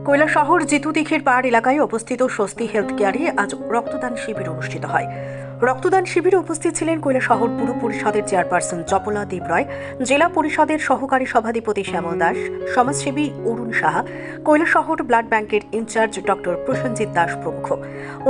কৈলাসহর জিতুদিঘির পাহাড় এলাকায় অবস্থিত স্বস্তি হেলথ কেয়ারে আজ রক্তদান শিবির অনুষ্ঠিত হয়। রক্তদান শিবিরে উপস্থিত ছিলেন কৈলাসহর পুর পরিষদের চেয়ারপারসন চপলা দেব রায়, জেলা পরিষদের সহকারী সভাধিপতি শ্যামল দাস, সমাজসেবী অরুণ সাহা, কৈলাসহর ব্লাড ব্যাংকের ইনচার্জ ডক্টর প্রসেনজিৎ দাস প্রমুখ।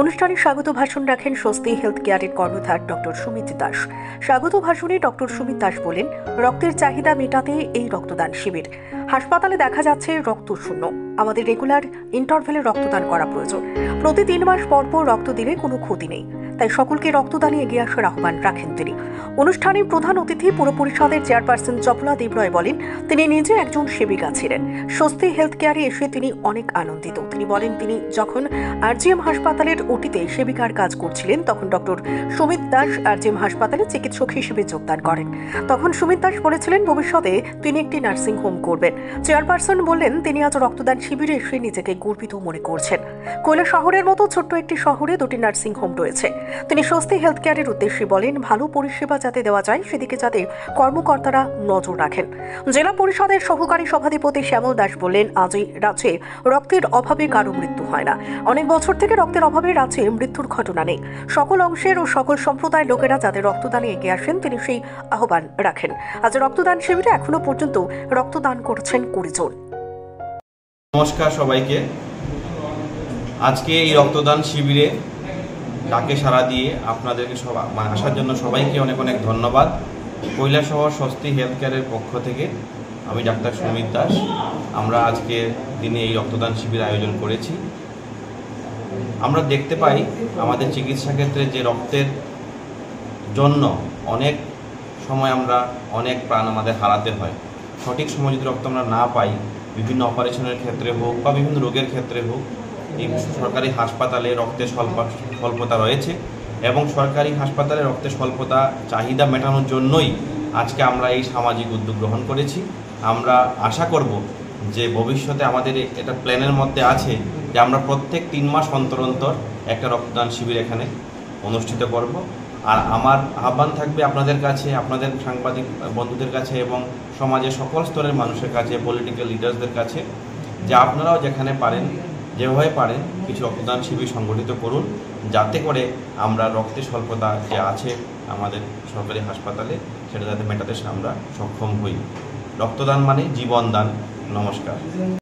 অনুষ্ঠানে স্বাগত ভাষণ রাখেন স্বস্তি হেলথ কেয়ারের কর্ণধার ডক্টর সুমিত দাস। স্বাগত ভাষণে ডক্টর সুমিত দাস বলেন, রক্তের চাহিদা মেটাতে এই রক্তদান শিবির। হাসপাতালে দেখা যাচ্ছে রক্ত শূন্য, আমাদের রেগুলার ইন্টারভ্যালে রক্তদান করা প্রয়োজন। প্রতি 3 মাস পর পর রক্ত দিলে কোনো ক্ষতি নেই, তাই সকলকে রক্তদানে এগিয়ে আসার আহ্বান রাখেন তিনি। অনুষ্ঠানে প্রধান অতিথি পুর পরিষদের চেয়ারপারসন চপলা দেব রায় বলেন, তিনি নিজে একজন সেবিকা ছিলেন। স্বস্তি হেলথ কেয়ারে এসে তিনি অনেক আনন্দিত। তিনি বলেন, তিনি যখন আরজিএম হাসপাতালের ওটিতে সেবিকার কাজ করছিলেন, তখন ডক্টর সুমিত দাস আরজিএম হাসপাতালে চিকিৎসক হিসেবে যোগদান করেন। তখন সুমিত দাস বলেছিলেন, ভবিষ্যতে তিনি একটি নার্সিং হোম করবেন। চেয়ারপারসন বললেন, তিনি আজ রক্তদান শিবিরে এসে নিজেকে গর্বিত মনে করছেন। কৈলাসহরের মতো ছোট্ট একটি শহরে 2টি নার্সিং হোম রয়েছে। তিনি স্বস্তি হেলথ কেয়ারের উদ্দেশ্যে বলেন, ভালো পরিষেবা যাতে দেওয়া যায় সেদিকে যাতে কর্মকর্তারা নজর রাখেন। জেলা পরিষদের সহকারী সভাধিপতি শ্যামল দাস বললেন, আজই রাজ্যে রক্তের অভাবে কারো মৃত্যু হয় না। অনেক বছর থেকে রক্তের অভাবে রাজ্যে মৃত্যুর ঘটনা নেই। সকল অংশের ও সকল সম্প্রদায়ের লোকেরা যাতে রক্তদানে এগিয়ে আসেন, তিনি সেই আহ্বান রাখেন। আজ রক্তদান শিবিরে এখনো পর্যন্ত রক্তদান করছেন 20 জন। নমস্কার সবাইকে। আজকে এই রক্তদান শিবিরে ডাকে সাড়া দিয়ে আপনাদেরকে আসার জন্য সবাইকে অনেক অনেক ধন্যবাদ। কৈলাসহর স্বস্তি হেলথ কেয়ারের পক্ষ থেকে আমি ডাক্তার সুমিত দাস। আমরা আজকে দিনে এই রক্তদান শিবির আয়োজন করেছি। আমরা দেখতে পাই আমাদের চিকিৎসা ক্ষেত্রে যে রক্তের জন্য অনেক সময় আমরা অনেক প্রাণ আমাদের হারাতে হয়। সঠিক সময় যদি রক্ত আমরা না পাই, বিভিন্ন অপারেশনের ক্ষেত্রে হোক বা বিভিন্ন রোগের ক্ষেত্রে হোক, এই সরকারি হাসপাতালে রক্তের স্বল্পতা রয়েছে এবং সরকারি হাসপাতালে রক্তের স্বল্পতা চাহিদা মেটানোর জন্যই আজকে আমরা এই সামাজিক উদ্যোগ গ্রহণ করেছি। আমরা আশা করব যে ভবিষ্যতে আমাদের এটা প্ল্যানের মধ্যে আছে যে আমরা প্রত্যেক 3 মাস অন্তর অন্তর একটা রক্তদান শিবির এখানে অনুষ্ঠিত করব। আর আমার আহ্বান থাকবে আপনাদের কাছে, আপনাদের সাংবাদিক বন্ধুদের কাছে এবং সমাজের সকল স্তরের মানুষের কাছে, পলিটিক্যাল লিডার্সদের কাছে, যে আপনারাও যেখানে পারেন, যেভাবে পারেন কিছু রক্তদান শিবির সংগঠিত করুন, যাতে করে আমরা রক্তের স্বল্পতা যে আছে আমাদের সরকারি হাসপাতালে সেটা যাতে মেটাতে আমরা সক্ষম হই। রক্তদান মানে জীবনদান। নমস্কার।